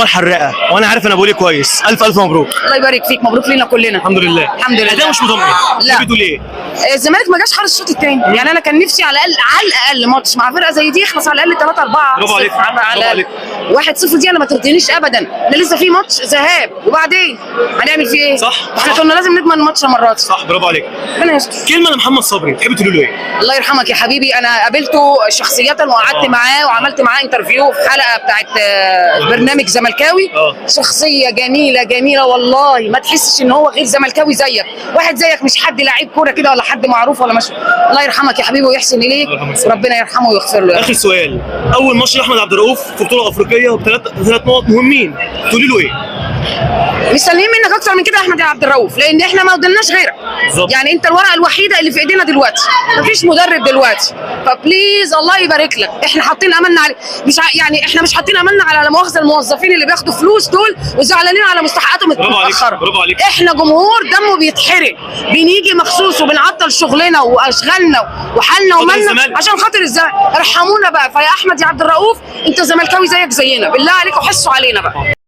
الحراقه وانا عارف انا بقول ايه كويس. الف الف مبروك. الله يبارك فيك، مبروك لينا كلنا. الحمد لله. الحمد لله. الاداء مش مطمئن. لا. بتقول ايه؟ الزمالك ما جاش خالص الشوط الثاني، يعني انا كان نفسي على الاقل ماتش مع فرقه زي دي يخلص على الاقل 3-4. برافو عليك. برافو عليك. 1-0 دي انا ما ترضينيش ابدا، انا لسه في ماتش ذهاب وبعدين هنعمل فيه ايه؟ صح. احنا صح. كنا لازم نضمن الماتش المره دي. صح برافو عليك. ربنا يستر. كلمه لمحمد صبري تحب تقول له ايه؟ الله يرحمك يا حبيبي، انا قابلته شخصية وقعدت معاه وعملت معاه انترفيو في حلقه بتاعت برنامج زملكاوي. شخصيه جميله جميله والله، ما تحسش ان هو غير زملكاوي زيك، واحد زيك، مش حد لعيب كوره كده ولا حد معروف ولا مش. الله يرحمك يا حبيبي ويحسن اليك وربنا يرحمه ويغفر له. اخر سؤال، اول ماتش لاحمد عبد الرؤوف في بطوله افريقيه بثلاث نقط مهمين، تقولي له ايه؟ مستنيين منك اكتر من كده يا احمد يا عبد الرؤوف، لان احنا ما قدامناش غيرك. يعني انت الورقه الوحيده اللي في ايدينا دلوقتي، مفيش مدرب دلوقتي، فبليز الله يبارك لك. احنا حاطين املنا على يعني احنا مش حاطين املنا على لا مؤاخذه الموظفين اللي بياخدوا فلوس دول وزعلانين على مستحقاتهم متاخره. برافو عليك. احنا جمهور دمه بيتحرق، بنيجي مخصوص وبنعطل شغلنا واشغالنا وحالنا ومالنا عشان خاطر الزمالك. ارحمونا بقى. فيا احمد يا عبد الرؤوف، انت زملكاوي زيك زينا، بالله عليكم حسوا علينا بقى.